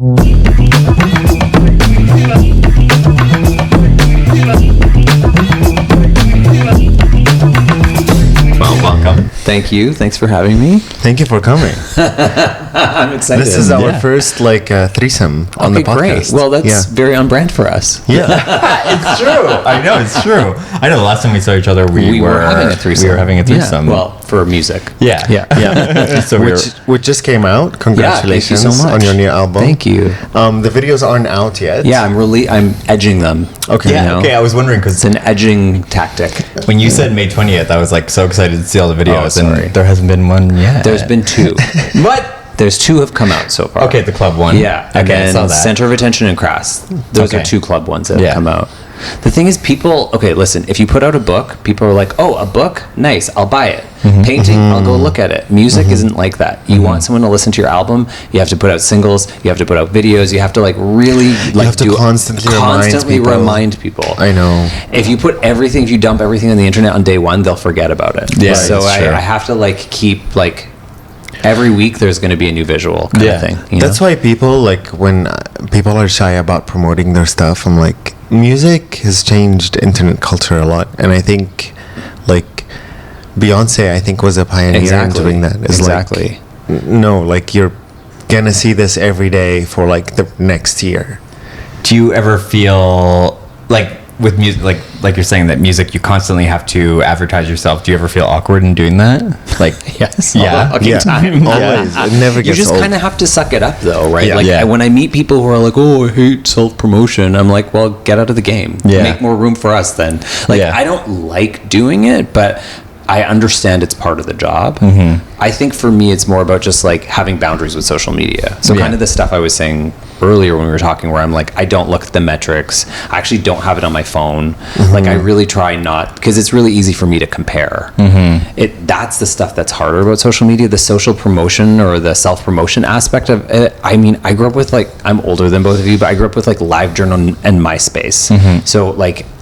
Welcome. Thank you. Thanks for having me. Thank you for coming. I'm excited. This is our first threesome on the podcast. Great. Well, that's very on brand for us. Yeah. It's true. I know, it's true. I know the last time we saw each other, we were having a threesome. We were having a threesome. Yeah. Well, for music. Yeah. So which just came out. Congratulations thank you so much on your new album. Thank you. The videos aren't out yet. Yeah, I'm edging them. Okay. Yeah, okay. I was wondering because It's an edging tactic. when you said May 20th, I was like so excited to see all the videos, sorry. and there hasn't been one yet. There's been two. What? There's two have come out so far. Okay, the club one. Yeah. And Okay, I saw then that. Center of Attention and Crass. Those Okay. are two club ones that have Yeah. come out. The thing is, listen, if you put out a book, people are like, oh, a book? Nice, I'll buy it. Painting, I'll go look at it. Music isn't like that. You want someone to listen to your album, you have to put out singles, you have to put out videos, you have to really have to constantly remind people. I know. If you dump everything on the internet on day one, they'll forget about it. Yeah, So that's true. I have to keep every week there's going to be a new visual kind of thing. you That's know? why people when people are shy about promoting their stuff, I'm like, music has changed internet culture a lot, and I think Beyonce, I think, was a pioneer in doing that. It's Exactly. you're gonna see this every day for the next year. Do you ever feel like with music, like you're saying that music, you constantly have to advertise yourself? Do you ever feel awkward in doing that? Yes. Yeah. Okay, time. Always. It never You gets just old. kind of have to suck it up, though, right? Yeah. Yeah. When I meet people who are like, "Oh, I hate self-promotion," I'm like, "Well, get out of the game. Yeah. Make more room for us, then." Yeah. I don't like doing it, but I understand it's part of the job. I think for me, it's more about just having boundaries with social media. So Yeah. kind of the stuff I was saying earlier when we were talking, where I'm like, I don't look at the metrics. I actually don't have it on my phone. I really try not, because it's really easy for me to compare. That's the stuff that's harder about social media, the social promotion or the self-promotion aspect of it. I mean, I grew up with I'm older than both of you, but I grew up with LiveJournal and MySpace. So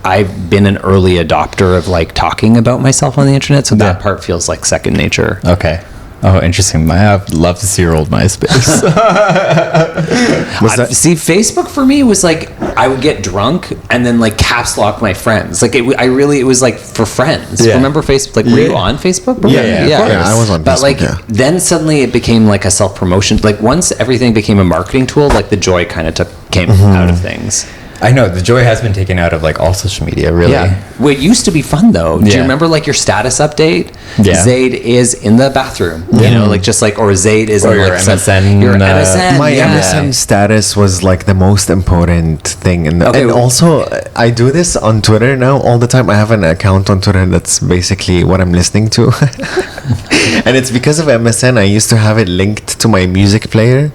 I've been an early adopter of talking about myself on the internet. So that part feels like second nature. Okay. Oh, interesting. I'd love to see your old MySpace. See, Facebook for me was I would get drunk and then caps lock my friends. It was for friends. Yeah. Remember Facebook? Were you on Facebook? Yeah. I was on But Facebook, then suddenly it became a self-promotion. Once everything became a marketing tool, the joy kind of came out of things. I know the joy has been taken out of all social media, really. Yeah. Well, it used to be fun though. Do you Yeah. remember your status update? Yeah. Zaid is in the bathroom. You know, or Zaid is Or in your MSN, Your MSN. My yeah. MSN status was the most important thing, and well- also I do this on Twitter now all the time. I have an account on Twitter that's basically what I'm listening to, and it's because of MSN. I used to have it linked to my music player,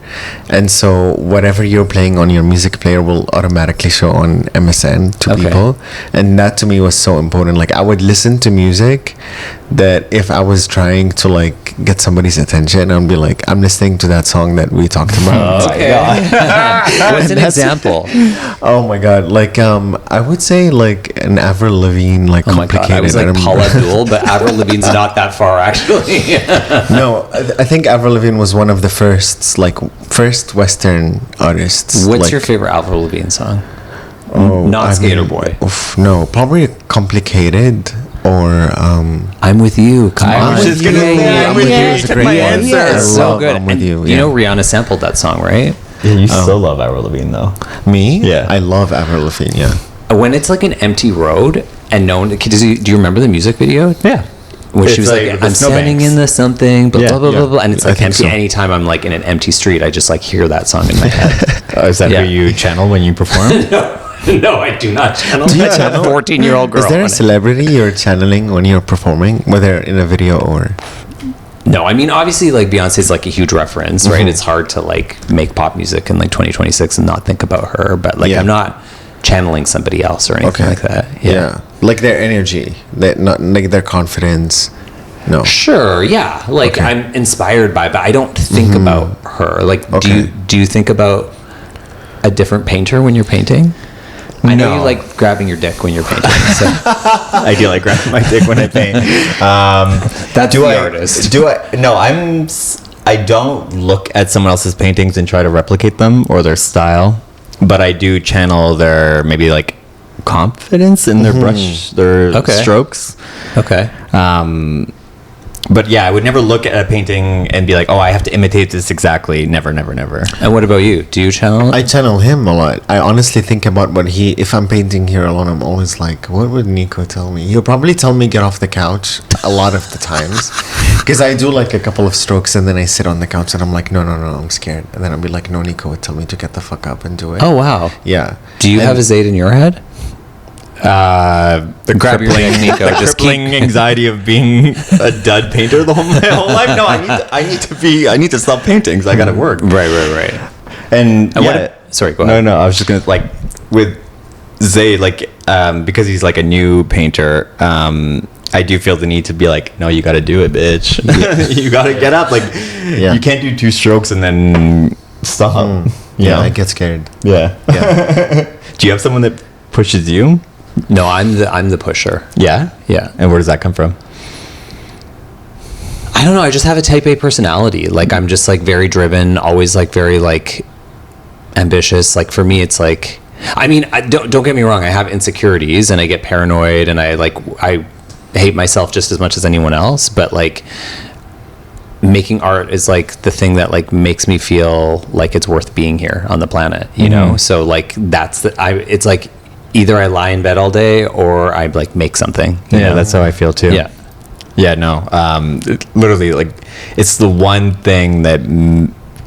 and so whatever you're playing on your music player will automatically show on MSN to people, and that to me was so important. I would listen to music that if I was trying to get somebody's attention, I'd be I'm listening to that song that we talked about. Okay. What's an example? Oh my god! I would say an Avril Lavigne Oh my god, I was complicated. Paula Abdul, but Avril Lavigne's not that far actually. No, I think Avril Lavigne was one of the first Western artists. What's your favorite Avril Lavigne song? Oh, Not Skater Boy. No, probably Complicated or I'm with you. Come I on. was just gonna say, I'm with you. is You a took great my one. answer. I so love good. I'm with And you. you know Rihanna sampled that song, right? Yeah, you still love Avril Lavigne, though. Me? Yeah. I love Avril Lavigne. Yeah. When it's an empty road and no one, do you remember the music video? Yeah. Where she It's was the I'm standing snowbanks. in the something, blah, Yeah, blah, blah, yeah. blah, blah. And it's I think empty. so. Anytime I'm in an empty street, I just hear that song in my head. Is that Yeah. who you channel when you perform? No, I do not channel. Do you I channel? a 14-year-old girl. Is there on a it. celebrity you're channeling when you're performing, whether in a video or? No, I mean, obviously, Beyonce's a huge reference, right? It's hard to make pop music in 2026 and not think about her, but Yeah. I'm not channeling somebody else or anything like that. Yeah. Their energy, not their confidence. No. Sure, yeah. I'm inspired by, but I don't think about her. Do you think about a different painter when you're painting? I know you like grabbing your dick when you're painting. So. I do like grabbing my dick when I paint. That's the artist. No, I don't look at someone else's paintings and try to replicate them or their style, but I do channel their maybe like confidence in their brush, their strokes. Okay. But yeah, I would never look at a painting and be like, oh, I have to imitate this exactly. Never, never, never. And what about you? Do you channel? I channel him a lot. I honestly think about what if I'm painting here alone, I'm always like, what would Nicko tell me? He'll probably tell me get off the couch a lot of the times. Because I do like a couple of strokes and then I sit on the couch and I'm like, no, I'm scared. And then I'll be like, no, Nicko would tell me to get the fuck up and do it. Oh, wow. Yeah. Do you have a Zeid in your head? The Grab your crippling, neck, Nicko. the Just crippling anxiety of being a dud painter my whole life. No, I need to stop painting because I got to work. Right. And Sorry, go ahead. No, I was just gonna like with Zay, like because he's like a new painter. I do feel the need to be like, no, you got to do it, bitch. You got to get up. Like, you can't do 2 strokes and then stop. Yeah, I get scared. Yeah. Do you have someone that pushes you? No, I'm the pusher. Yeah. And where does that come from? I don't know. I just have a type A personality. Like, I'm just like very driven, always like very like ambitious. Like for me, it's like, I mean, don't get me wrong. I have insecurities and I get paranoid and I hate myself just as much as anyone else. But like making art is like the thing that like makes me feel like it's worth being here on the planet, you know? So like it's like either I lie in bed all day or I like make something. You know? That's how I feel too. Yeah, no. Literally, like, it's the one thing that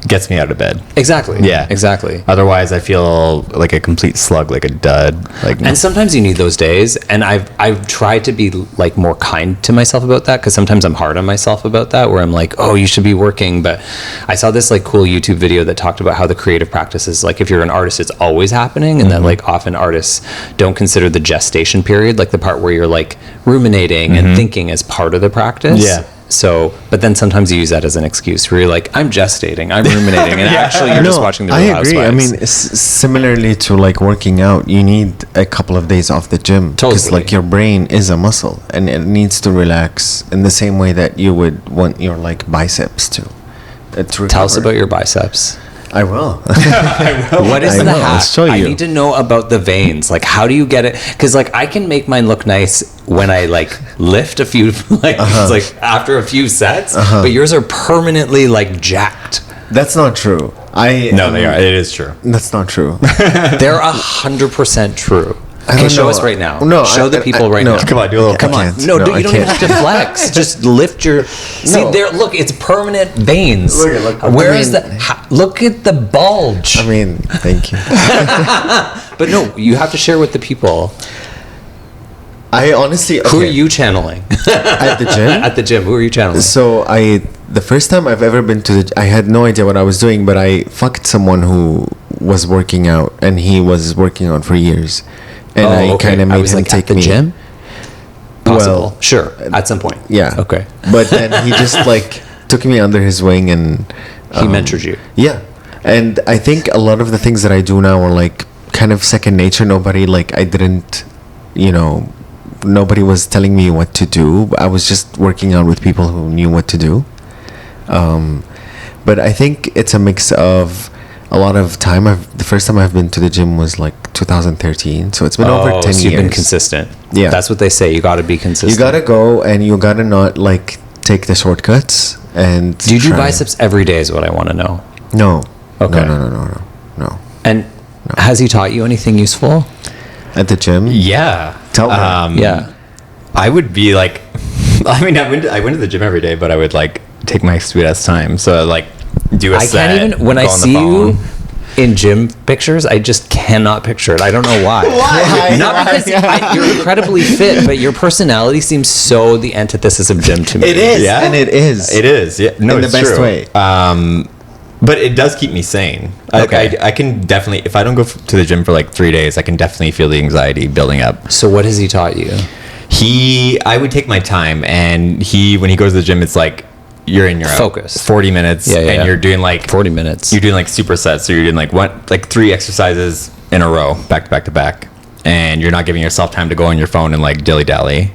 gets me out of bed. Exactly. Yeah. Exactly. Otherwise, I feel like a complete slug, like a dud. Like, and sometimes you need those days. And I've tried to be like more kind to myself about that, because sometimes I'm hard on myself about that, where I'm like, oh, you should be working. But I saw this like cool YouTube video that talked about how the creative practice is like, if you're an artist, it's always happening, and that like often artists don't consider the gestation period, like the part where you're like ruminating and thinking, as part of the practice. Yeah. So, but then sometimes you use that as an excuse where you're like, I'm gestating, I'm ruminating, and actually you're just watching the Real I agree. Housewives. I mean, similarly to like working out, you need a couple of days off the gym. Because Totally. like your brain is a muscle and it needs to relax in the same way that you would want your like biceps to recover. Tell us about your biceps. I will. What is I the will. I'll hack? show I you. need to know about the veins. Like, how do you get it? Because like I can make mine look nice when I like lift a few, like it's like after a few sets, but yours are permanently like jacked. That's not true. no, they are. It is true. That's not true. They're 100% true. Okay, don't show know. us right now. No, show the people right now. Come on, do a little. Come on. can't. No, No, I you don't even can't. have to flex. Just lift your. See No. there. Look, it's permanent veins. Look, Where I is mean- look at the bulge. I mean, thank you. But no, you have to share with the people. I honestly, Who are okay, you channeling at the gym? at the gym? Who are you channeling? So the first time I've ever been to I had no idea what I was doing, but I fucked someone who was working out, and he was working out for years, and I kind of made him like, take at the me. gym. Possible, Well, sure, at some point. Yeah. Okay. But then he just like took me under his wing, and He mentored you. yeah. And I think a lot of the things that I do now are like kind of second nature. Nobody was telling me what to do. I was just working out with people who knew what to do. But I think it's a mix of a lot of time. The first time I've been to the gym was like 2013, so it's been over 10 so years. you've been consistent. Yeah. That's what they say. You got to be consistent. You gotta go, and you gotta not like take the shortcuts. And Do you do try- biceps every day? Is what I want to know. No. Okay. No. And has he taught you anything useful? At the gym. Yeah. Tell me. Yeah. I would be like, I mean, I went to the gym every day, but I would like take my sweet ass time. So like do a I set. can't even. When I go on the see you phone. in gym pictures, I just cannot picture it. I don't know why. Why? Not because you're incredibly fit, but your personality seems so the antithesis of gym to me. It is. Yeah? And it is. It is. Yeah. No, In the it's best true. way. But it does keep me sane. Okay. I can definitely, if I don't go to the gym for like 3 days, I can definitely feel the anxiety building up. So what has he taught you? I would take my time, and when he goes to the gym, it's like you're in your Focus. 40 minutes, and you're doing like 40 minutes. You're doing like supersets, so you're doing like 3 exercises in a row, back to back to back, and you're not giving yourself time to go on your phone and like dilly dally.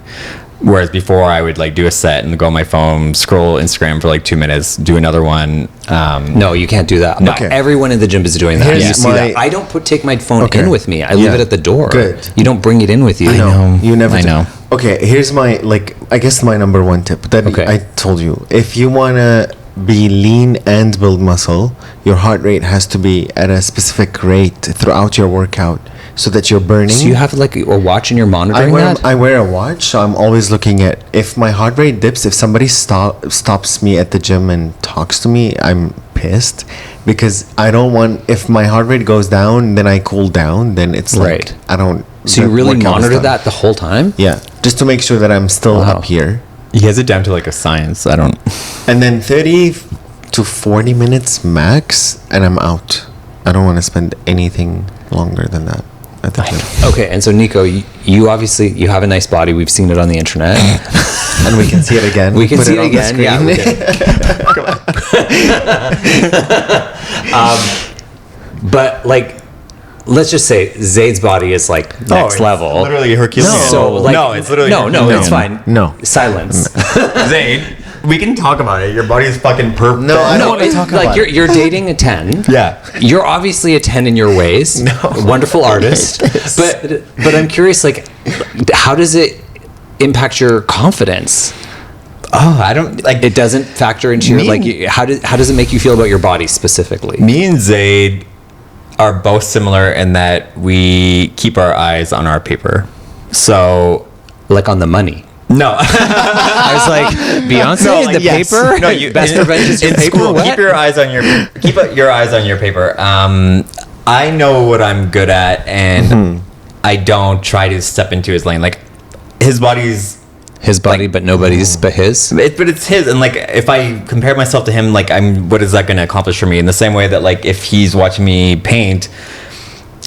Whereas before I would like do a set and go on my phone, scroll Instagram for like 2 minutes, do another one. No, you can't do that. No. Okay. Everyone in the gym is doing that. Here's You see my- that. I don't take my phone Okay. in with me. I leave Yeah. it at the door. Good. You don't bring it in with you. I know. You never I do. know. Okay, here's my, like, I guess my number one tip that Okay. I told you. If you want to be lean and build muscle, your heart rate has to be at a specific rate throughout your workout so that you're burning. So you have like a watch and you're monitoring that? I wear a watch, so I'm always looking at if my heart rate dips. If somebody stops me at the gym and talks to me, I'm pissed because I don't want. If my heart rate goes down, then I cool down. Then it's like Right. I don't. So you the really workout is monitor done. that the whole time? Yeah, just to make sure that I'm still Wow. up here. He has it down to like a science. I don't. And then 30 to 40 minutes max, and I'm out. I don't want to spend anything longer than that at the gym. Okay, and so Nicco, you obviously you have a nice body. We've seen it on the internet. And we can see it again. We can Put see it on the again. Yeah. screen. But like, let's just say Zaid's body is like next level. Literally Herculean. So like, no, it's literally no, Herculean. it's fine. No. Silence. Zaid, we can talk about it. Your body is fucking perfect. No, I don't No, want to it's talk like about it. you're dating a 10. Yeah. You're obviously a 10 in your ways. No. Wonderful artist. But I'm curious, like, how does it impact your confidence? Oh, I don't like It doesn't factor into your Me- like. How does it make you feel about your body specifically? Me and Zaid are both similar in that we keep our eyes on our paper. So Like on the money. no. I was like, Beyonce, No, like, the yes. paper. No, you Best revenge is your in paper. school, What? keep your eyes on your paper. I know what I'm good at, and I don't try to step into his lane. Like his body's. His body, but nobody's but his. But it's his, and like if I compare myself to him, like what is that going to accomplish for me? In the same way that like if he's watching me paint,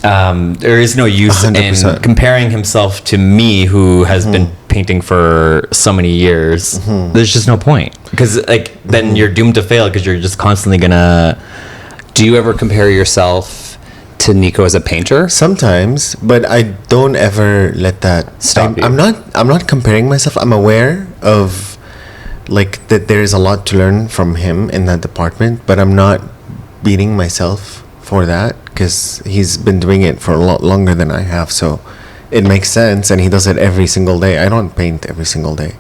there is no use 100%. in comparing himself to me, who has been painting for so many years. There's just no point because like then you're doomed to fail because you're just constantly gonna. Do you ever compare yourself to Nicco as a painter? Sometimes, but I don't ever let that Stop you. I'm not comparing myself. I'm aware of like that there is a lot to learn from him in that department, but I'm not beating myself for that because he's been doing it for a lot longer than I have. So it makes sense, and he does it every single day. I don't paint every single day.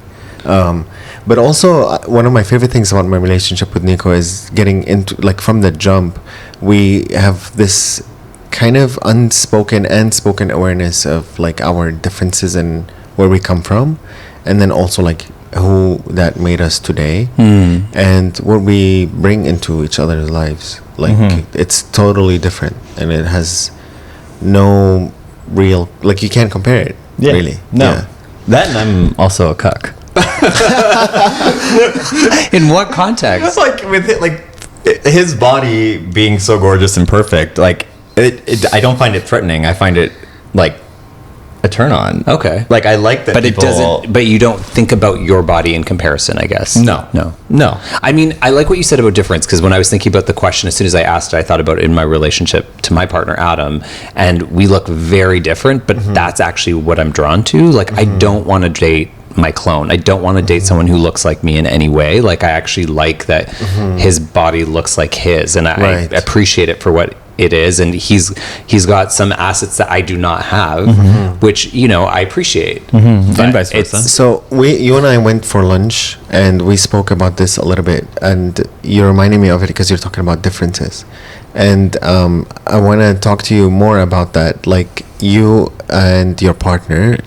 But also, one of my favorite things about my relationship with Nicco is getting into, like, from the jump, we have this kind of unspoken and spoken awareness of, like, our differences and where we come from, and then also, like, who that made us today, and what we bring into each other's lives. Like, it's totally different, and it has no real, like, you can't compare it, really. No. Yeah. That and I'm also a cuck. In what context? It's like with it, like his body being so gorgeous and perfect. Like I don't find it threatening. I find it like a turn on. Okay. Like I like that. But people, it doesn't. But you don't think about your body in comparison, I guess. No. No. I mean, I like what you said about difference because when I was thinking about the question, as soon as I asked it, I thought about it in my relationship to my partner Adam, and we look very different. But that's actually what I'm drawn to. Like, I don't want to date my clone. I don't want to date someone who looks like me in any way. Like, I actually like that his body looks like his, and I appreciate it for what it is, and he's got some assets that I do not have, which, you know, I appreciate. and vice versa. So you and I went for lunch, and we spoke about this a little bit, and you reminded me of it because you're talking about differences, and I want to talk to you more about that. Like, you and your partner,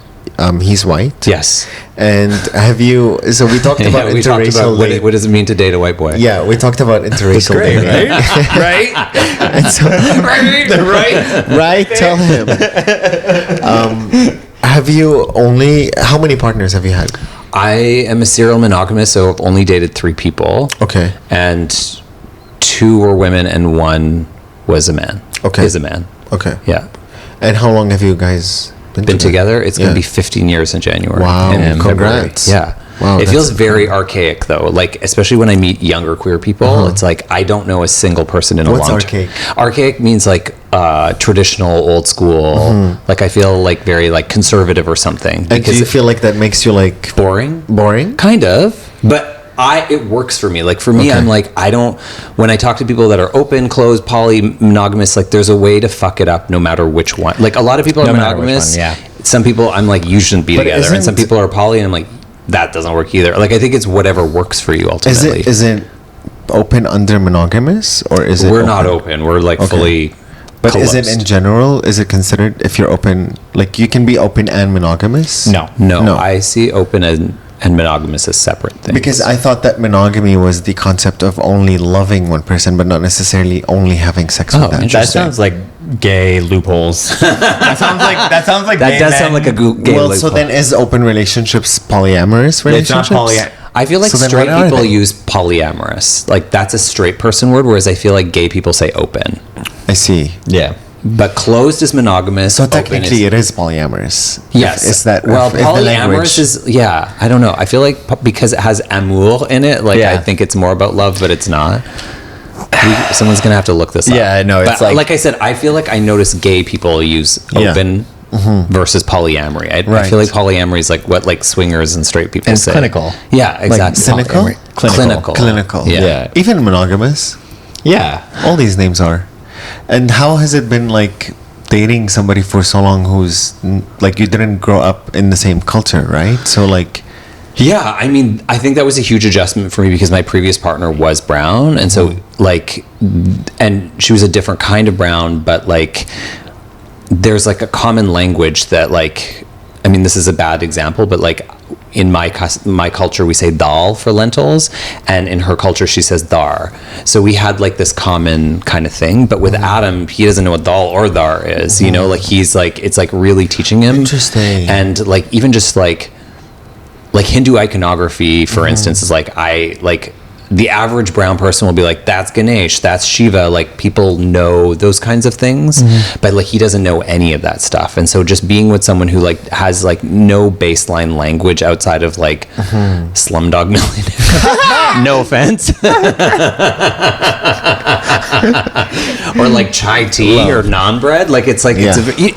he's white. Yes. And have you? So we talked about we talked interracial. about what does it mean to date a white boy? Yeah, we talked about interracial dating. Right? And so, right? Tell him. Have you only? How many partners have you had? I am a serial monogamous, so I've only dated 3 people. Okay. And 2 were women and 1 was a man. Okay. Is a man. Okay. Yeah. And how long have you guys Been together? It's going to be 15 years in January. Wow. In February. Congrats. Yeah. Wow, it that's feels very archaic, though. Like, especially when I meet younger queer people, it's like I don't know a single person in a What's long archaic? Archaic means like traditional, old school. Like I feel like very like conservative or something. And do you feel like that makes you like boring? Boring? Kind of, but it works for me. Like for me, I'm like, when I talk to people that are open, closed, poly, monogamous, like there's a way to fuck it up no matter which one. Like a lot of people are monogamous. Some people I'm like, you shouldn't be together. And some people are poly and I'm like, that doesn't work either. Like I think it's whatever works for you ultimately. Is it open under monogamous or is it We're not open. We're like fully But closed. is it in general, is it considered if you're open, like you can be open and monogamous? No. I see open and monogamous as separate things. Because I thought that monogamy was the concept of only loving one person, but not necessarily only having sex with them. That sounds like gay loopholes. that sounds like that does sound like a gay loophole. So then is open relationships polyamorous relationships? It's not I feel like straight people use polyamorous. Like that's a straight person word, whereas I feel like gay people say open. I see. Yeah. But closed is monogamous. So technically it is polyamorous. Yes. Is that polyamorous is, I don't know. I feel like because it has amour in it, like I think it's more about love, but it's not. Someone's going to have to look this up. Yeah, no, it's but like I said, I feel like I notice gay people use open versus polyamory. I feel like polyamory is like what like swingers and straight people say. Clinical. Yeah, exactly. Like clinical. Yeah. Even monogamous. Yeah. All these names are. And how has it been like dating somebody for so long who's like you didn't grow up in the same culture, right? So like yeah, I mean, I think that was a huge adjustment for me because my previous partner was brown, and so like, and she was a different kind of brown, but like, there's like a common language that like, I mean, this is a bad example, but like, in my culture we say dal for lentils, and in her culture she says dar. So we had like this common kind of thing, but with Adam, he doesn't know what dal or dar is. You know, like he's like, it's like really teaching him. Interesting. And like even just like Hindu iconography, for instance, is like the average brown person will be like, that's Ganesh, that's Shiva. Like people know those kinds of things, but like he doesn't know any of that stuff. And so just being with someone who like has like no baseline language outside of like Slumdog Millionaire, no offense, or like chai tea or naan bread. Like it's like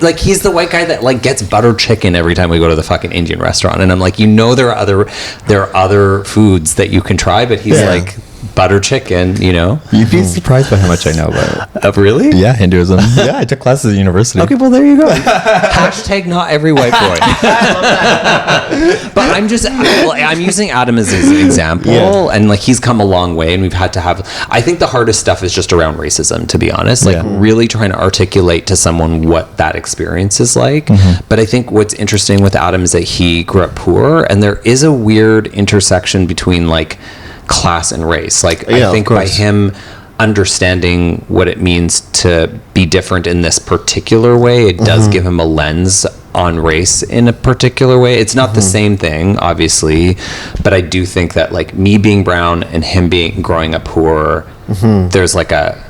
like he's the white guy that like gets butter chicken every time we go to the fucking Indian restaurant, and I'm like, you know, there are other foods that you can try, but he's like butter chicken, you know. You'd be surprised by how much I know about it. Really? Yeah, Hinduism. Yeah, I took classes at university. Okay, well there you go. Hashtag not every white boy. But I'm using Adam as an example, and like he's come a long way, and we've had to have. I think the hardest stuff is just around racism, to be honest. Like really trying to articulate to someone what that experience is like. But I think what's interesting with Adam is that he grew up poor, and there is a weird intersection between like class and race. Like I think by him understanding what it means to be different in this particular way, it does give him a lens on race in a particular way. It's not the same thing, obviously, but I do think that like me being brown and him growing up poor, there's like a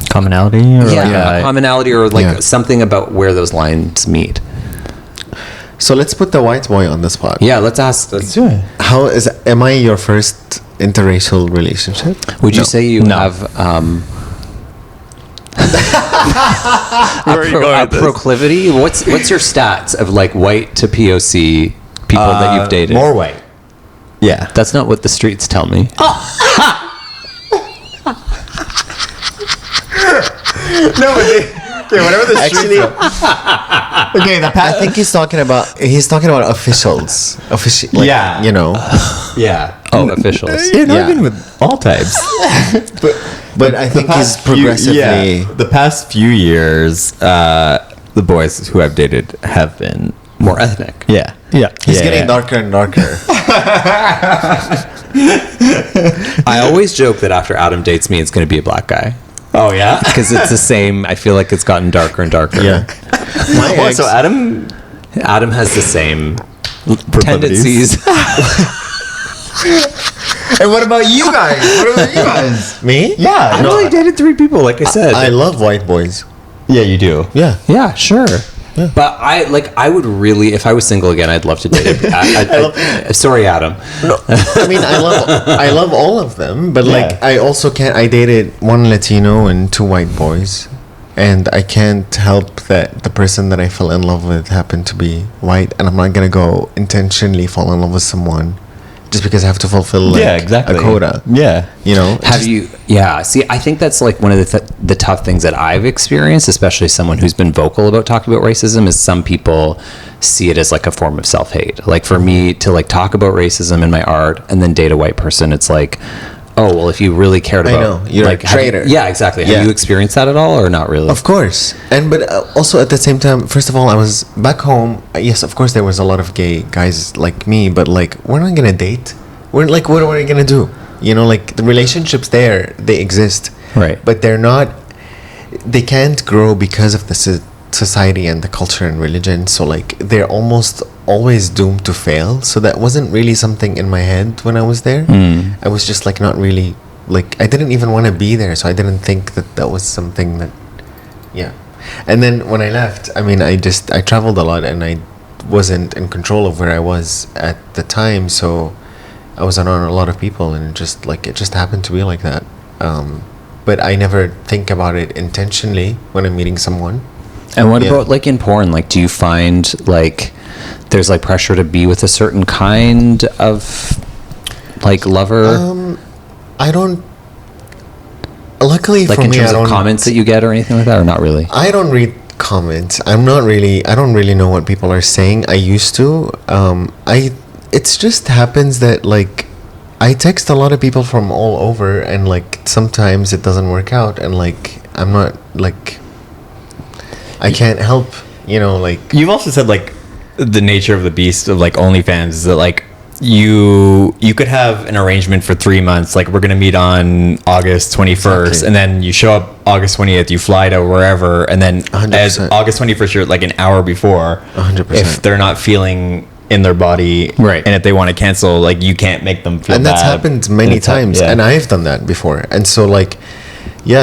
commonality, or a commonality, or like something about where those lines meet. So let's put the white boy on the spot. Yeah, let's do it. Am I your first interracial relationship? Would you say you have a proclivity? What's your stats of like white to POC people that you've dated? More white. Yeah. That's not what the streets tell me. No, okay, whatever the streets okay, I think he's talking about officials. You know. Yeah. Oh, officials. Yeah, no, I've been with all types. but I think he's progressively. The past few years, the boys who I've dated have been more ethnic. Yeah. He's getting darker and darker. I always joke that after Adam dates me, it's going to be a black guy. Oh yeah, because it's the same. I feel like it's gotten darker and darker. Yeah. So Adam has the same tendencies. And what about you guys? Me? Yeah, I've only dated 3 people. Like I said, I love white boys. Yeah, you do. Yeah, sure. Yeah. But I would really, if I was single again, I'd love to date sorry, Adam. No, I mean, I love all of them, but like, I also I dated 1 Latino and 2 white boys. and I can't help that the person that I fell in love with happened to be white, and I'm not gonna go intentionally fall in love with someone just because I have to fulfill like a quota. Yeah. You know? See, I think that's like one of the tough things that I've experienced, especially someone who's been vocal about talking about racism, is some people see it as like a form of self-hate. Like for me to like talk about racism in my art and then date a white person, it's like, oh, well, if you really cared about... I know, you're like, a traitor. Yeah, exactly. Have you experienced that at all or not really? Of course. But also at the same time, first of all, I was back home. Yes, of course, there was a lot of gay guys like me, but like, we're not going to date. We're like, what are we going to do? You know, like the relationships there, they exist. Right. But they're not... They can't grow because of the society and the culture and religion. So like, they're almost always doomed to fail. So that wasn't really something in my head when I was there. I was just like not really like, I didn't even want to be there, so I didn't think that was something that, and then when I left, I mean, I traveled a lot and I wasn't in control of where I was at the time, so I was around a lot of people, and it just happened to be like that. But I never think about it intentionally when I'm meeting someone. And what about like in porn? Like, do you find like there's like pressure to be with a certain kind of like lover? I don't. Luckily like for in me, terms of comments that you get or anything like that, or not really? I don't read comments. I don't really know what people are saying. I used to. It just happens that like I text a lot of people from all over, and like sometimes it doesn't work out, and like I'm not like I can't help, you know, like you've also said like the nature of the beast of like OnlyFans is that like you could have an arrangement for 3 months, like we're gonna meet on August 21st, and then you show up August 20th, you fly to wherever, and then 100%. As August 21st, you're like an hour before. 100%. If they're not feeling in their body, right, and if they want to cancel, like you can't make them feel. And that's bad. happened many times, and I've done that before. And so like,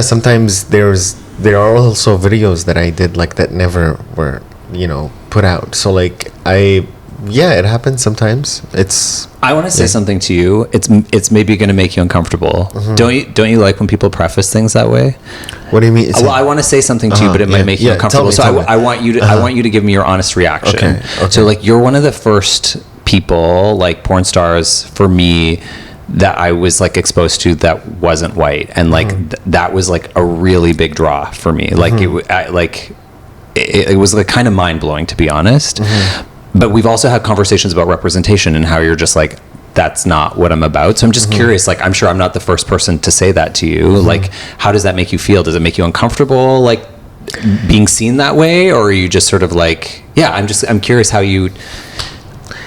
sometimes there are also videos that I did like that never were, you know, put out. So like it happens sometimes. I want to say something to you. It's maybe going to make you uncomfortable. Don't you like when people preface things that way? What do you mean? Well, I want to say something to you, but it might make you uncomfortable. So I want you to give me your honest reaction. Okay. So like, you're one of the first people, like porn stars for me, that I was like exposed to that wasn't white, and like that was like a really big draw for me. Like it was like kind of mind blowing, to be honest. But we've also had conversations about representation and how you're just like, that's not what I'm about. So I'm just curious, like, I'm sure I'm not the first person to say that to you. Like, how does that make you feel? Does it make you uncomfortable, like being seen that way? Or are you just sort of like, I'm curious how you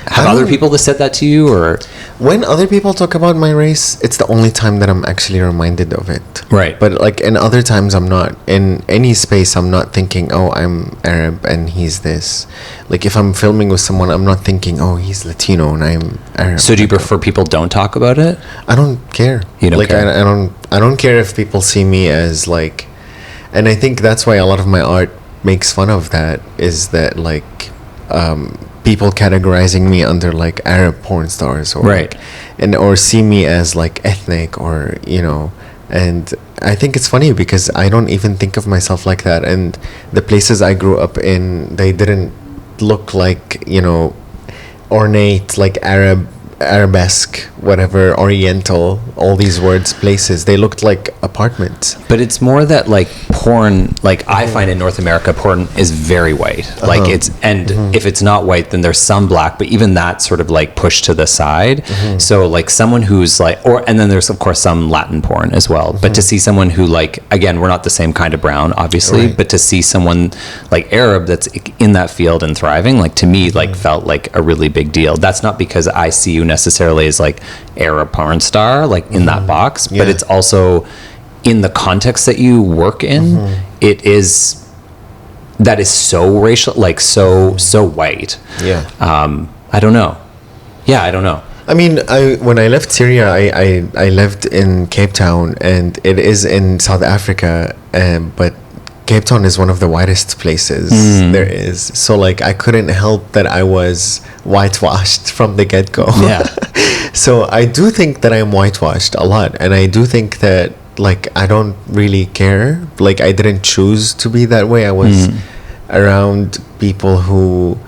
have other people that said that to you, or when other people talk about my race, it's the only time that I'm actually reminded of it. Right. But like in other times, I'm not. In any space, I'm not thinking, oh, I'm Arab and he's this. Like if I'm filming with someone, I'm not thinking, oh, he's Latino and I'm Arab. So do you prefer people don't talk about it? I don't care. You don't care? I don't care if people see me as like, and I think that's why a lot of my art makes fun of that, is that like people categorizing me under like Arab porn stars, or right, or see me as like ethnic, or you know. And I think it's funny because I don't even think of myself like that, and the places I grew up in, they didn't look like, you know, ornate, like Arabesque, whatever, Oriental, all these words, places. They looked like apartments. But it's more that like porn, like I find in North America, porn is very white. Like it's, and if it's not white, then there's some black, but even that's sort of like pushed to the side. So like someone who's like, and then there's of course some Latin porn as well. But to see someone who like, again, we're not the same kind of brown, obviously, but to see someone like Arab that's in that field and thriving, like to me, like felt like a really big deal. That's not because I see you necessarily as like Arab porn star, like in that box, but it's also in the context that you work in, it is, that is so racial, like so white. I don't know. I don't know. I mean, when I left Syria, I lived in Cape Town, and it is in South Africa, but Cape Town is one of the whitest places there is. So like I couldn't help that I was whitewashed from the get-go. So I do think that I'm whitewashed a lot, and I do think that like I don't really care. Like I didn't choose to be that way. I was around people who,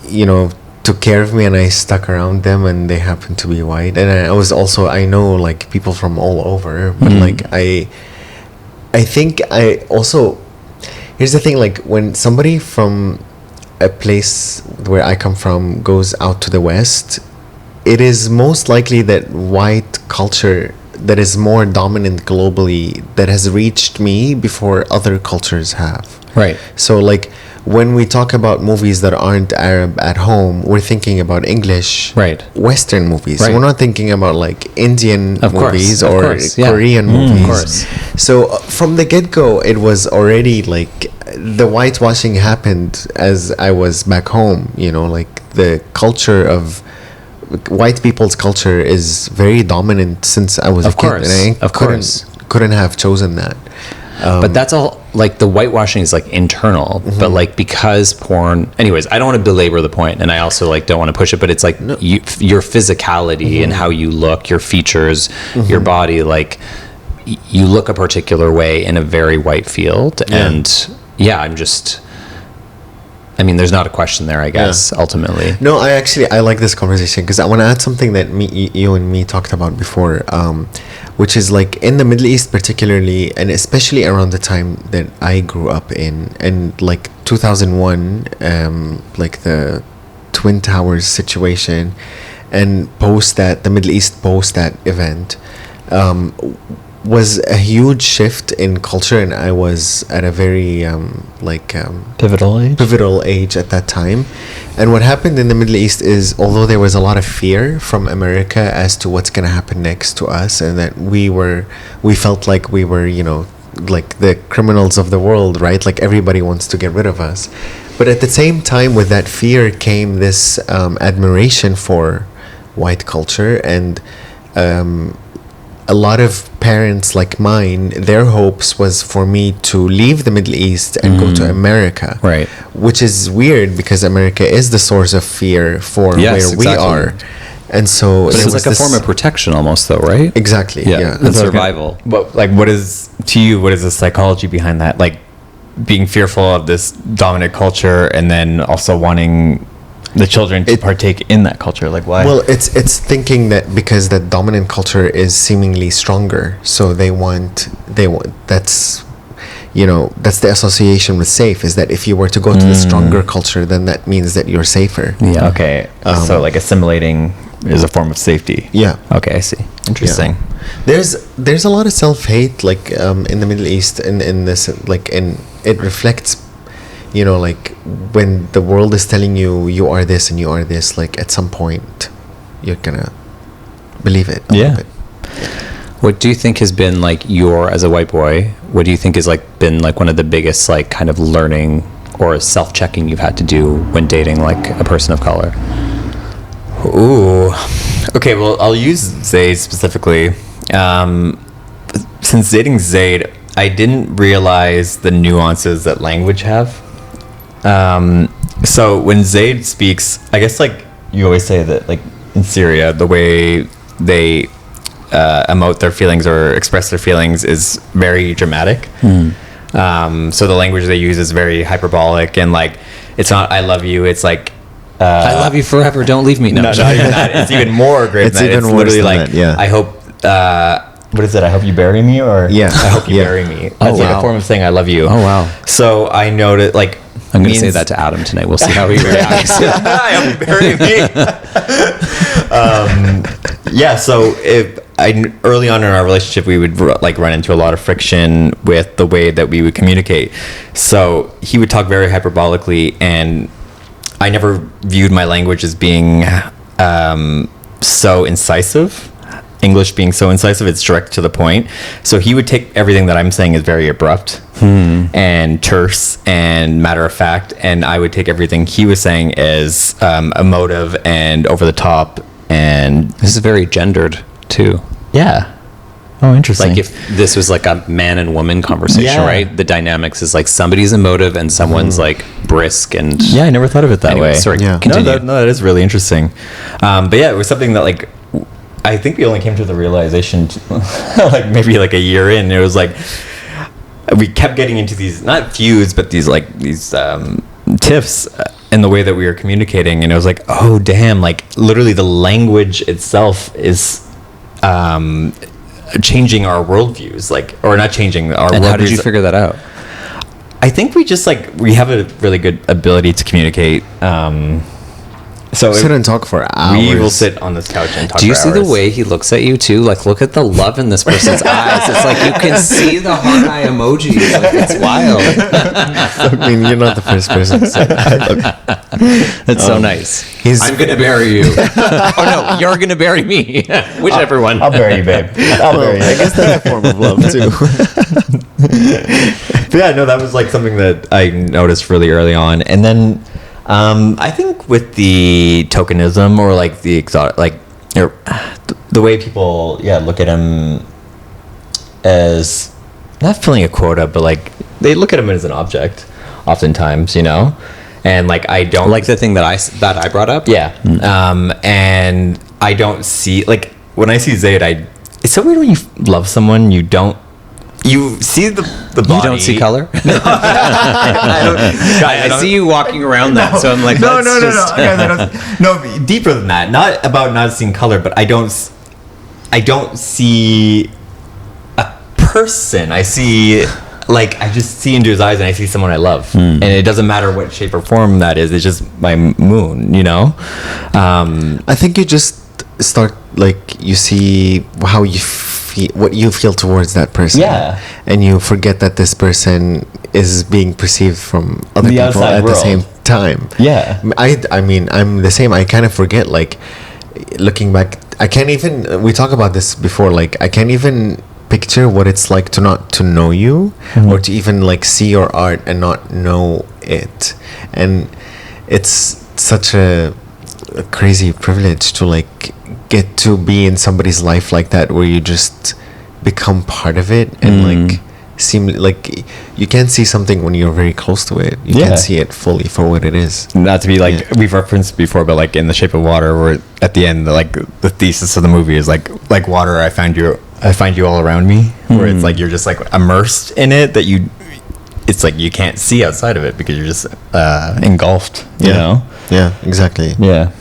you know, took care of me, and I stuck around them, and they happened to be white. And I was also, I know like people from all over, but like I think I also, here's the thing, like when somebody from a place where I come from goes out to the West, it is most likely that white culture that is more dominant globally that has reached me before other cultures have. Right. So like when we talk about movies that aren't Arab at home, we're thinking about English, right, Western movies. Right. We're not thinking about like Indian movies or yeah. Korean movies. Of course. So from the get-go, it was already like the whitewashing happened as I was back home. You know, like the culture of white people's culture is very dominant since I was a kid, and I couldn't have chosen that. But that's all, like the whitewashing is like internal, but like because porn, anyways, I don't want to belabor the point, and I also like don't want to push it, but it's like your physicality and how you look, your features, your body, like you look a particular way in a very white field. And I mean, there's not a question there, I guess, ultimately. No, I like this conversation because I want to add something that you and me talked about before, which is like in the Middle East particularly, and especially around the time that I grew up in, and like 2001, like the Twin Towers situation, and the Middle East post that event, was a huge shift in culture, and I was at a very pivotal age at that time. And what happened in the Middle East is, although there was a lot of fear from America as to what's going to happen next to us, and that we felt like we were, you know, like the criminals of the world, right? Like everybody wants to get rid of us. But at the same time, with that fear came this admiration for white culture, and a lot of parents like mine, their hopes was for me to leave the Middle East and go to America. Right. Which is weird because America is the source of fear for where we are. And so but it's like a form of protection almost though, right? Exactly. Yeah. And survival. But like what is the psychology behind that? Like being fearful of this dominant culture and then also wanting the children to partake in that culture, like why? Well, it's thinking that because that dominant culture is seemingly stronger, so they want that's, you know, that's the association with safe, is that if you were to go to the stronger culture, then that means that you're safer. Yeah. Okay. So like assimilating is a form of safety. Yeah. Okay, I see. Interesting. Yeah. There's a lot of self-hate like in the Middle East, in this, like, in it reflects, you know, like when the world is telling you you are this and you are this, like at some point you're gonna believe it a little bit. What do you think has been like as a white boy, what do you think has like been like one of the biggest like kind of learning or self-checking you've had to do when dating like a person of color? Ooh. Okay, well, I'll use Zeid specifically. Since dating Zeid, I didn't realize the nuances that language have. So when Zeid speaks, I guess like you always say that like in Syria, the way they emote their feelings or express their feelings is very dramatic. So the language they use is very hyperbolic, and like it's not "I love you," it's like I love you forever, don't leave me. No, not even that. It's even more great than that. It's literally like that, I hope what is it? I hope you bury me, or I hope you bury me. That's like a form of saying I love you. Oh wow. So I noted like I'm going to say that to Adam tonight. We'll see how he reacts. I hope you bury me. So early on in our relationship, we would like run into a lot of friction with the way that we would communicate. So he would talk very hyperbolically, and I never viewed my language as being so incisive. English being so incisive, it's direct to the point. So he would take everything that I'm saying as very abrupt and terse and matter of fact, and I would take everything he was saying as emotive and over the top. And this is very gendered too. Yeah. Oh, interesting. Like if this was like a man and woman conversation, right? The dynamics is like somebody's emotive and someone's like brisk and... Yeah, I never thought of it that way. Sorry, continue. No, that is really interesting. But yeah, it was something that like I think we only came to the realization like maybe like a year in. It was like we kept getting into these not feuds but these tiffs in the way that we were communicating, and it was like, oh damn, like literally the language itself is changing our worldviews, like, or not changing our And worldviews. how did you figure that out? I think we just like we have a really good ability to communicate. So Sit and talk for hours. we will sit on this couch and talk. Do you for see hours. the way he looks at you too? Like, look at the love in this person's eyes. It's like you can see the heart eye emojis. Like, it's wild. I mean, you're not the first person to say that. That's so nice. I'm gonna bury you. Oh no, you're gonna bury me. Whichever one. I'll bury you, babe. I'll bury you. I guess that's a form of love too. But yeah, no, that was like something that I noticed really early on, and then I think with the tokenism or like the exotic, like the way people look at him as not filling a quota, but like they look at him as an object, oftentimes, you know, and like I don't Like the thing that I brought up. yeah, and I don't see like when I see Zeid, it's so weird when you love someone you see the body. You don't see color. I see you walking around that, so I'm like, no. that's just- No, deeper than that. Not about not seeing color, but I don't see a person. I see I just see into his eyes, and I see someone I love, and it doesn't matter what shape or form that is. It's just my moon, you know. I think you just start you see how you feel, what you feel towards that person. Yeah. And you forget that this person is being perceived from other The people outside at the world. same time. Yeah. I mean, I'm the same. I kind of forget, looking back, I can't even, we talk about this before, I can't even picture what it's like to not to know you, or to even see your art and not know it. And it's such a crazy privilege to get to be in somebody's life like that, where you just become part of it, and seem like you can't see something when you're very close to it. You can't see it fully for what it is. Not to be we've referenced before, but in The Shape of Water, where at the end the thesis of the movie is like water, I find you all around me, where it's you're just immersed in it, that it's you can't see outside of it because you're just engulfed, you know. Yeah, exactly. Yeah.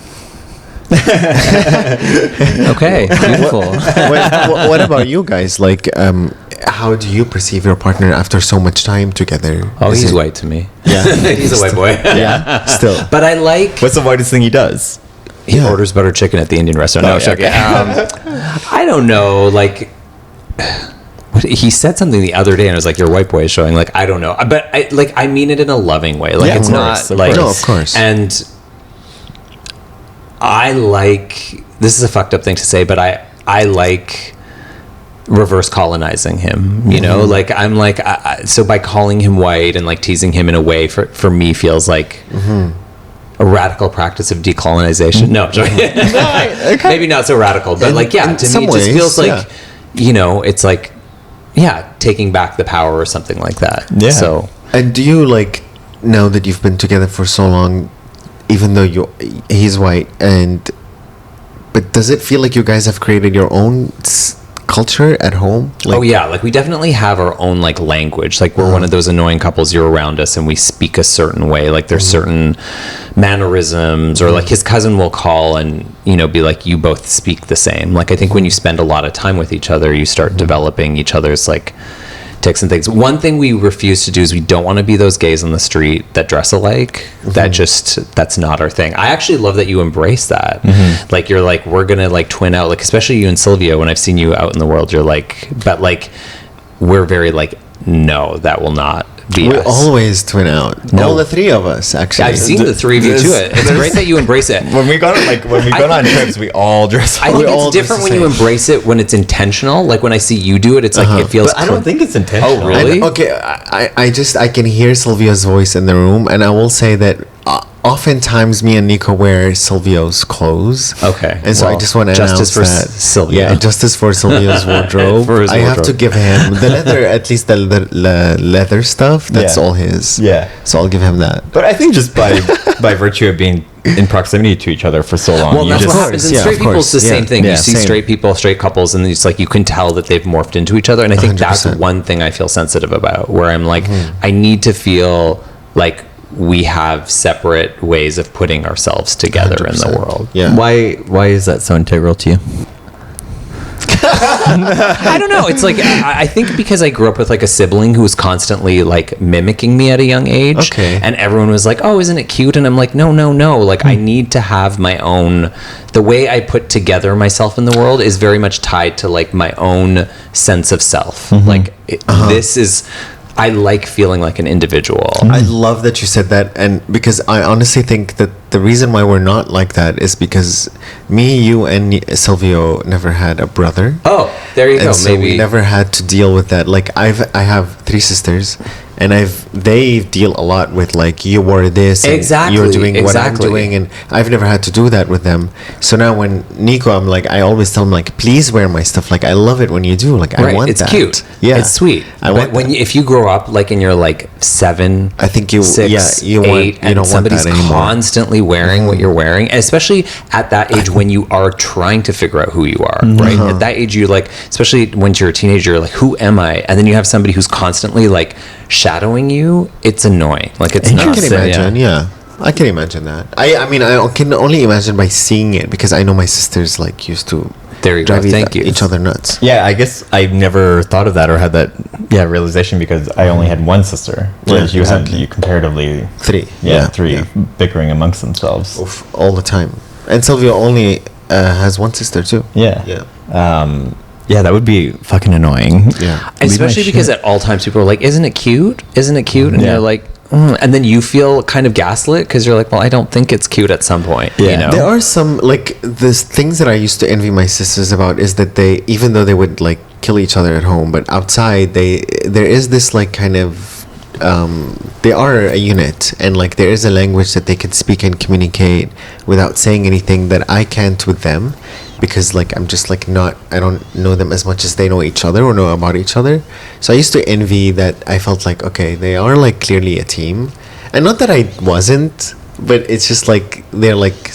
Okay, beautiful. What about you guys? How do you perceive your partner after so much time together? Oh, he's white to me. Yeah. He's a white boy. Yeah, still. But I like. What's the whitest thing he does? He orders butter chicken at the Indian restaurant. Oh, No, okay. I don't know. He said something the other day, and I was like, "Your white boy is showing." I don't know, but I mean it in a loving way. Yeah, It's of not course, of like No, of course. And I like, this is a fucked up thing to say, but I like reverse colonizing him, you know. I'm so by calling him white and teasing him in a way for me feels like a radical practice of decolonization. No, I'm joking. Maybe not so radical, but in to me it just ways, feels it's taking back the power or something like that. Yeah. So And do you now that you've been together for so long, even though he's white, but does it feel like you guys have created your own culture at home? oh yeah, we definitely have our own language. We're one of those annoying couples. You're around us and we speak a certain way. There's certain mannerisms, or his cousin will call and be like, you both speak the same. I think when you spend a lot of time with each other, you start developing each other's tics and things. One thing we refuse to do is we don't want to be those gays on the street that dress alike. That's not our thing. I actually love that you embrace that. You're we're gonna twin out, especially you and Sylvia. When I've seen you out in the world, you're but we're very no, that will not be We us. always twin out. No. All the three of us, actually. I've seen the three of you too. It's great that you embrace it. When we go on trips, we all dress. I think We all it's dress different the when you same. embrace it when it's intentional. When I see you do it, it's it feels. But I don't think it's intentional. Oh, really? Okay, I can hear Sylvia's voice in the room, and I will say that oftentimes me and Nicco wear Sylvia's clothes. Okay, And so I well, just want to justice announce for that. Sylvia. Yeah, justice for Sylvia's wardrobe. For his I have to wardrobe. give him the leather, at least the leather stuff. That's Yeah. all his. Yeah. So I'll give him that. But I think just by virtue of being in proximity to each other for so long. Well, that's what happens. And straight people, it's the same thing. Yeah, you see same. straight people, straight couples, and it's like you can tell that they've morphed into each other. And I think that's 100%. one thing I feel sensitive about, where I'm like, I need to feel like we have separate ways of putting ourselves together in the 100%. world. Yeah. Why is that so integral to you? I don't know. It's like I think because I grew up with like a sibling who was constantly like mimicking me at a young age. Okay. And everyone was like, "Oh, isn't it cute?" And I'm like, "No, no, no. Like I need to have my own. The way I put together myself in the world is very much tied to like my own sense of self. Like this is. I like feeling like an individual. I love that you said that, and because I honestly think that the reason why we're not like that is because me, you, and Silvio never had a brother. Oh, there you go. And so Maybe we never had to deal with that. Like I have 3 sisters, and they deal a lot with like you wore this, and Exactly, you're doing what I'm exactly. doing, and I've never had to do that with them. So now when Nico, I'm like, I always tell him like, please wear my stuff. Like I love it when you do. Like I want it's that. cute. Yeah, it's sweet. I But want when that. if you grow up like and you're like 7, I think you 6, you want 8, you and don't want somebody's that anymore. constantly wearing what you're wearing, especially at that age when you are trying to figure out who you are, right? At that age, you like, especially when you're a teenager, you're like, who am I? And then you have somebody who's constantly like shadowing you. It's annoying. Like it's I not. can imagine, yeah. I can imagine that. I mean, I can only imagine by seeing it because I know my sisters like used to There you go. drive Thank you. each other nuts. Yeah, I guess I never thought of that or had that realization because I only had one sister, whereas you exactly. had you comparatively 3. 3 bickering amongst themselves. Oof, all the time. And Silvio only has one sister too. Yeah. Yeah. Yeah, that would be fucking annoying. Yeah. Especially because at all times people are like, "Isn't it cute? Isn't it cute?" And Yeah. you're like, and then you feel kind of gaslit because you're like, "Well, I don't think it's cute at some point." Yeah. You know? There are some like the things that I used to envy my sisters about is that they, even though they would like kill each other at home, but outside there is this like kind of they are a unit, and like there is a language that they can speak and communicate without saying anything that I can't with them, because like I'm just like not, I don't know them as much as they know each other or know about each other. So I used to envy that. I felt like, okay, they are like clearly a team, and not that I wasn't, but it's just like they're like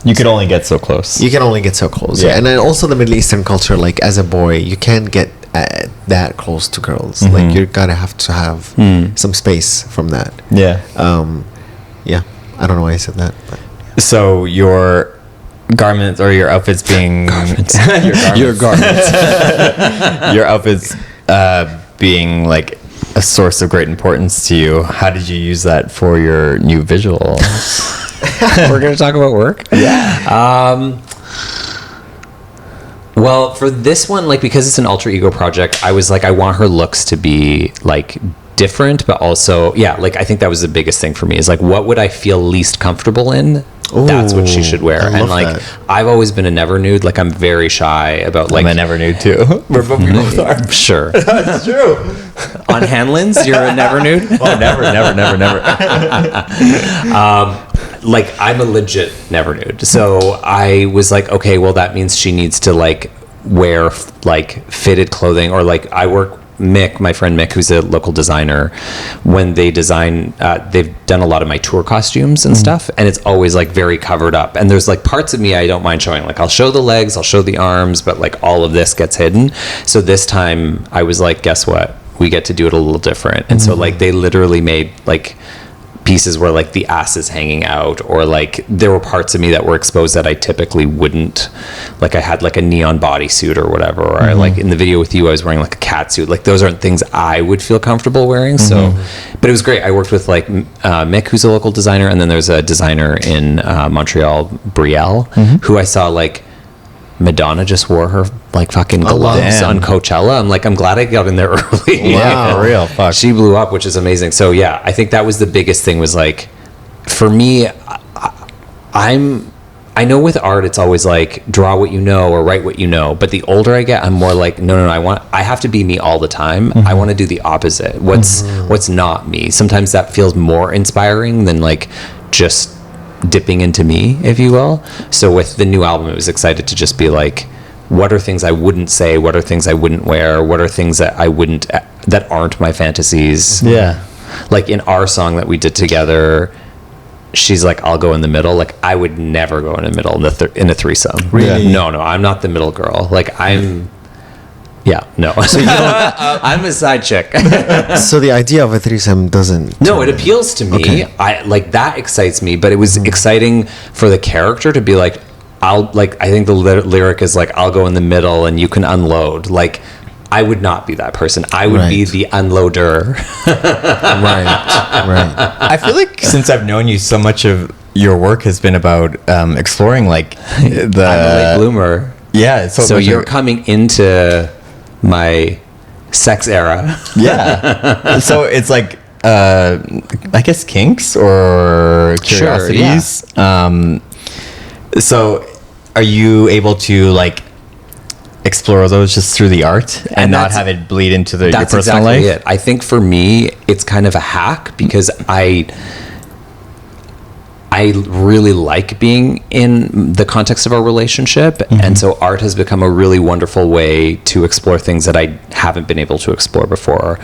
You could only get so close. you can only get so close. Yeah. Yeah. And then also the Middle Eastern culture, like as a boy, you can't get that close to girls. Like you gotta have to have some space from that. Yeah. Yeah. I don't know why I said that. But. So your garments or your outfits being your garments, your outfits being like a source of great importance to you. How did you use that for your new visual? We're going to talk about work? Yeah. Well, for this one, like, because it's an alter ego project, I was like, I want her looks to be like different, but also, yeah, like I think that was the biggest thing for me is like, what would I feel least comfortable in? That's what she should wear. I love And like, that. I've always been a never nude. Like, I'm very shy about like. I'm a never nude too. We both are. Sure. That's true. On Hanlon's, you're a never nude? Oh, never. Like, I'm a legit never nude. So I was like, okay, well, that means she needs to like wear like fitted clothing, or like I work. Mick, my friend Mick, who's a local designer, when they design, they've done a lot of my tour costumes and stuff, and it's always like very covered up. And there's like parts of me I don't mind showing. Like I'll show the legs, I'll show the arms, but like all of this gets hidden. So this time I was like, guess what? We get to do it a little different. And so like they literally made like pieces where like the ass is hanging out, or like there were parts of me that were exposed that I typically wouldn't. Like I had like a neon bodysuit or whatever, or I, like in the video with you I was wearing like a cat suit. Like those aren't things I would feel comfortable wearing. So but it was great. I worked with like Mick, who's a local designer, and then there's a designer in Montreal, Brielle, who I saw like Madonna just wore her like fucking gloves damn. on Coachella. I'm like, I'm glad I got in there early. Yeah, for real. Fuck. She blew up, which is amazing. So yeah, I think that was the biggest thing, was like, for me, I know with art it's always like draw what you know or write what you know, but the older I get, I'm more like, no, I have to be me all the time. I want to do the opposite. What's not me. Sometimes that feels more inspiring than like just dipping into me, if you will. So with the new album, it was excited to just be like, what are things I wouldn't say? What are things I wouldn't wear? What are things that I wouldn't, that aren't my fantasies? Yeah. Like in our song that we did together, she's like, I'll go in the middle. Like, I would never go in the middle in a threesome. Really? No, I'm not the middle girl. Like, I'm. Yeah, no. So I'm a side chick. So the idea of a threesome doesn't. No, it appeals to me. Okay. I like that excites me, but it was exciting for the character to be like, I think the lyric is like, I'll go in the middle and you can unload. Like, I would not be that person. I would be the unloader. Right. I feel like since I've known you, so much of your work has been about exploring like the I'm a late bloomer. Yeah. So you're coming into my sex era. Yeah. So it's like I guess kinks or curiosities. Sure, So are you able to like explore those just through the art and not have it bleed into your personal exactly life? it. I think for me it's kind of a hack because I really like being in the context of our relationship. And so art has become a really wonderful way to explore things that I haven't been able to explore before.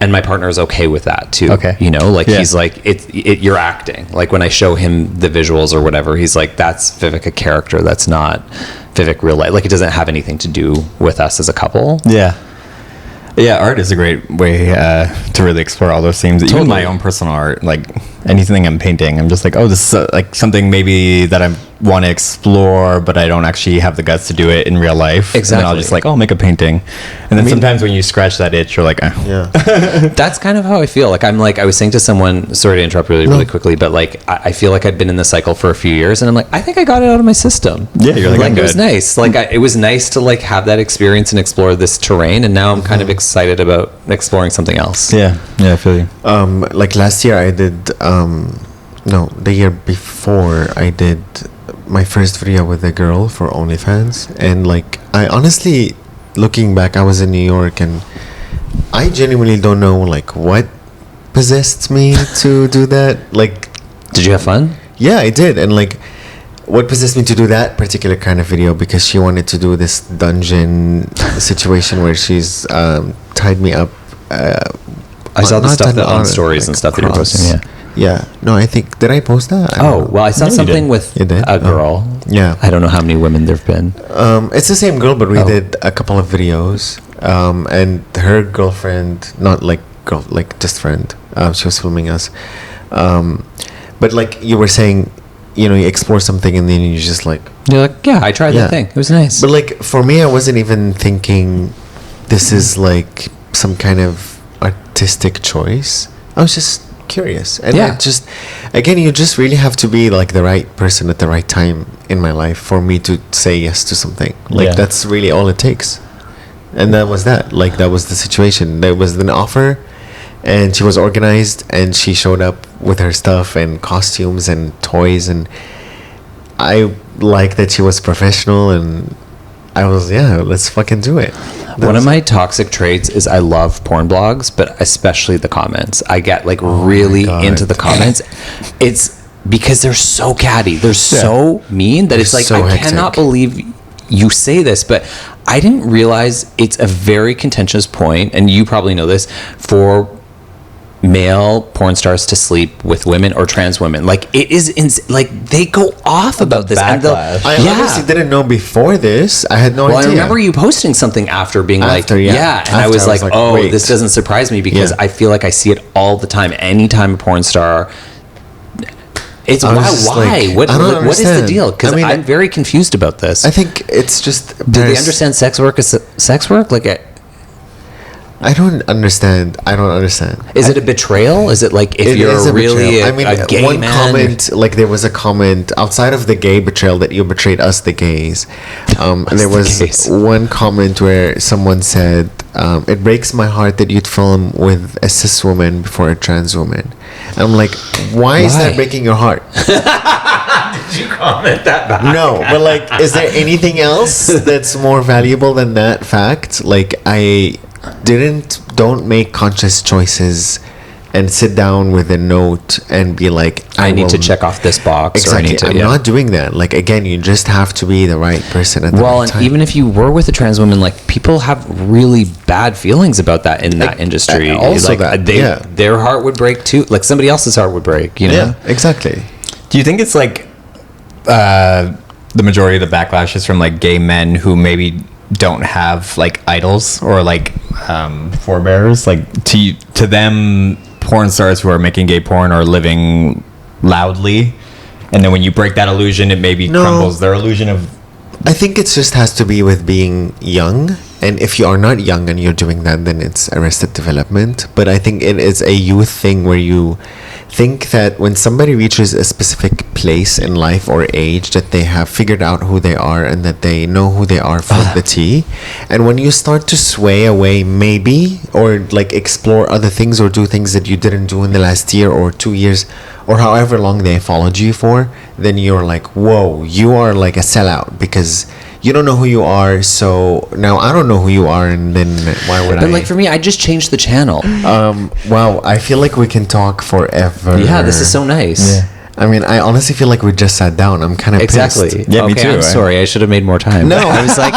And my partner is okay with that too. Okay. You know, like he's like, you're acting. Like when I show him the visuals or whatever, he's like, that's Vivek a character. That's not Vivek real life. Like it doesn't have anything to do with us as a couple. Yeah. Yeah, art is a great way to really explore all those themes. Even my own personal art, like anything I'm painting, I'm just like, oh, this is like something maybe that I want to explore, but I don't actually have the guts to do it in real life. Exactly. And then I'll just like, oh, I'll make a painting. And then sometimes when you scratch that itch, you're like, Yeah. That's kind of how I feel. Like I was saying to someone, sorry to interrupt really quickly, but like I feel like I'd been in the cycle for a few years, and I'm like, I think I got it out of my system. Yeah, you're like, I'm it was good. nice. Like it was nice to like have that experience and explore this terrain, and now I'm kind of excited about exploring something else. yeah, I feel you. Like last year I did the year before I did my first video with a girl for OnlyFans, and like I honestly, looking back, I was in New York and I genuinely don't know like what possessed me to do that. Like, Did you have fun? yeah, I did. And like what possessed me to do that particular kind of video, because she wanted to do this dungeon situation where she's tied me up. I saw the not stuff that on on, stories like, and stuff that you're cross. posting. Yeah. No, I think, did I post that? I don't know. Well, I saw No, you something did. with You did? a girl. Yeah. I don't know how many women there've been. It's the same girl, but we did a couple of videos. And her girlfriend, not like girl, like just friend. She was filming us. But like you were saying, you know, you explore something and then you just like. You're like, yeah, I tried that thing. It was nice. But like for me, I wasn't even thinking this is like some kind of artistic choice. I was just curious, and I just, again, you just really have to be like the right person at the right time in my life for me to say yes to something. Like that's really all it takes. And that was that. Like that was the situation. There was an offer, and she was organized, and she showed up with her stuff and costumes and toys, and I like that she was professional, and I was, let's fucking do it. One of my toxic traits is I love porn blogs, but especially the comments. I get like really into the comments. It's because they're so catty. They're so mean that it's like, so I hectic. cannot believe you say this, but I didn't realize it's a very contentious point, and you probably know this, for male porn stars to sleep with women or trans women. Like it is like they go off about this. And backlash. I honestly didn't know before this. I had no idea. I remember you posting something after being and After, I was like, oh, wait. this doesn't surprise me because I feel like I see it all the time. Anytime a porn star, it's I was why? just Why? like, What I don't is the understand. deal? Because I mean, I'm very confused about this. I think it's just. Do they understand sex work is sex work? Like, I don't understand. is it a betrayal? Is it like if It you're is a really betrayal. a gay one man? comment, like there was a comment outside of the gay betrayal that you betrayed us, the gays. There was gays. one comment where someone said, "It breaks my heart that you'd film with a cis woman before a trans woman." And I'm like, why is that breaking your heart? Did you comment that back? No, but like, is there anything else that's more valuable than that fact? Like, don't make conscious choices and sit down with a note and be like, I need to will- check off this box. Or I Exactly. need to, I'm not doing that. Like, again, you just have to be the right person at the Well, right and time. even if you were with a trans woman, like people have really bad feelings about that in that industry. also like that, they, yeah. their heart would break too. Like somebody else's heart would break. You know. Yeah, exactly. Do you think it's like the majority of the backlash is from like gay men who maybe don't have like idols or like forebears? Like to them, porn stars who are making gay porn are living loudly, and then when you break that illusion, it maybe crumbles their illusion of. I think it just has to be with being young. And if you are not young and you're doing that, then it's arrested development. But I think it is a youth thing where you think that when somebody reaches a specific place in life or age, that they have figured out who they are and that they know who they are from the T. And when you start to sway away, maybe, or like explore other things or do things that you didn't do in the last year or 2 years or however long they followed you for, then you're like, whoa, you are like a sellout because you don't know who you are. So now I don't know who you are, and then why would I? But like for me, I just changed the channel. Wow, I feel like we can talk forever. Yeah, this is so nice. Yeah. I mean, I honestly feel like we just sat down. I'm kind of Exactly. pissed. Yeah, me Okay, too, I'm right? sorry. I should have made more time. No. I was like,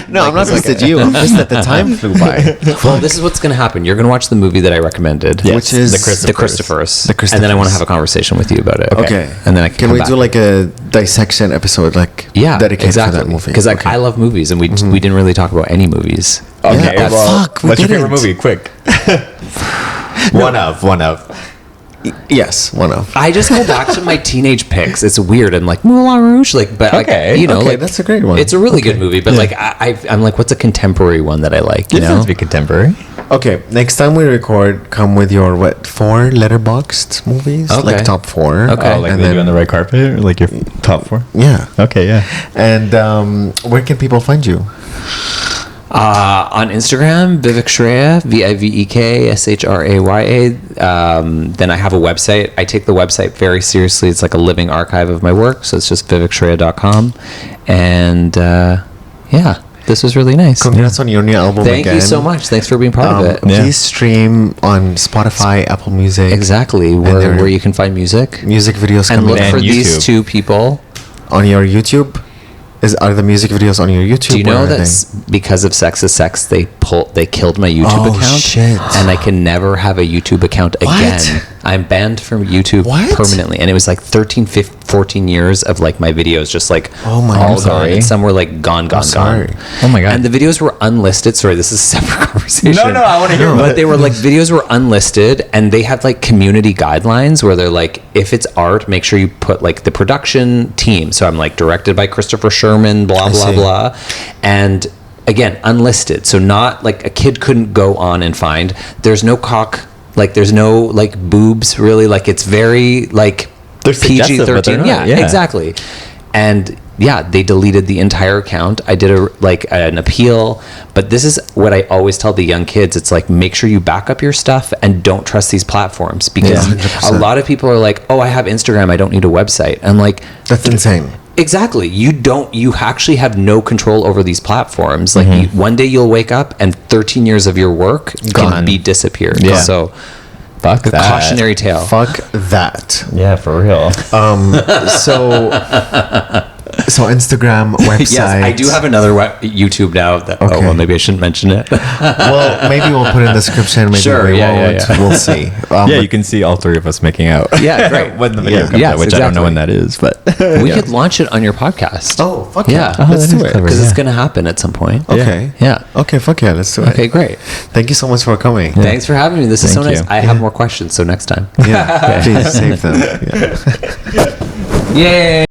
No, I'm not pissed at you. I'm pissed that the time flew by. Well, this is what's going to happen. You're going to watch the movie that I recommended, Yes, Which is the Christophers. The Christophers. And then I want to have a conversation with you about it. Okay. And then I can we come back. do like a dissection episode, like dedicated exactly. for that movie? Because like I love movies, and we didn't really talk about any movies. Okay, Yeah, well, fuck, we what's your favorite didn't. movie? Quick. One of. Yes, one of. I just go back to my teenage picks. It's weird. I'm like Moulin Rouge, like, but Okay, like, you know, okay, like that's a great one. It's a really good Okay. movie, but Yeah. like I'm like, what's a contemporary one that I like? You It know, doesn't have to be contemporary. Okay, next time we record, come with your 4 letterboxed movies, Okay. like top 4. Okay. Oh, like and they do then on the red carpet, or like your top 4. yeah. Okay, yeah. And where can people find you? on Instagram, Vivek Shraya, VIVEK Then I have a website. I take the website very seriously. It's like a living archive of my work. So it's just vivekshreya.com. And yeah, this was really nice. Congrats on your new album Thank again. you so much. Thanks for being part of it. Yeah. Please stream on Spotify, Apple Music. Exactly, there- where you can find music. Music videos And coming look And for out these YouTube. 2 people. on your YouTube. Are the music videos on your YouTube? Do you know or are that they- because of Sex is Sex, they killed my YouTube Oh, account, shit. and I can never have a YouTube account again. What? I'm banned from YouTube What? permanently, and it was like 13, 15, 14 years of like my videos just like Oh my all God. gone. Sorry. And some were like gone. sorry. Oh my God. And the videos were unlisted. Sorry, this is a separate conversation. No, I want to hear about But it. they were like videos were unlisted, and they had like community guidelines where they're like, if it's art, make sure you put like the production team. So I'm like directed by Christopher Sherman, blah blah see. blah, and again unlisted. So not like a kid couldn't go on and find. There's no cock. Like there's no like boobs really. Like it's very like They're suggestive, but they're PG-13. not, Yeah, yeah. exactly. And yeah, they deleted the entire account. I did an appeal, but this is what I always tell the young kids. It's like, make sure you back up your stuff and don't trust these platforms, because Yeah, a 100%. lot of people are like, oh, I have Instagram, I don't need a website. I'm like, That's insane. exactly. You actually have no control over these platforms. Like one day you'll wake up and 13 years of your work Gone. can be disappeared. Yeah. So Fuck that. cautionary tale. Fuck that. Yeah, for real. So Instagram, website. Yes, I do have another YouTube now. That, Okay. Oh, well, maybe I shouldn't mention it. Well, maybe we'll put it in the description. Maybe Sure, we yeah, won't. yeah. We'll see. Yeah, you can see all 3 of us making out. Yeah, great. When the video Yeah. comes Yes, out, which I don't know exactly. when that is, but We could launch it on your podcast. Oh, fuck Yeah. yeah. Oh, Let's that do is it. clever. Because Yeah. it's going to happen at some point. Okay. Yeah. Okay, fuck yeah. Let's do it. Okay, great. Thank you so much for coming. Thanks for having me. This is so Thank nice. you. I have more questions, so next time. Yeah. Please save them. Yeah. Yay!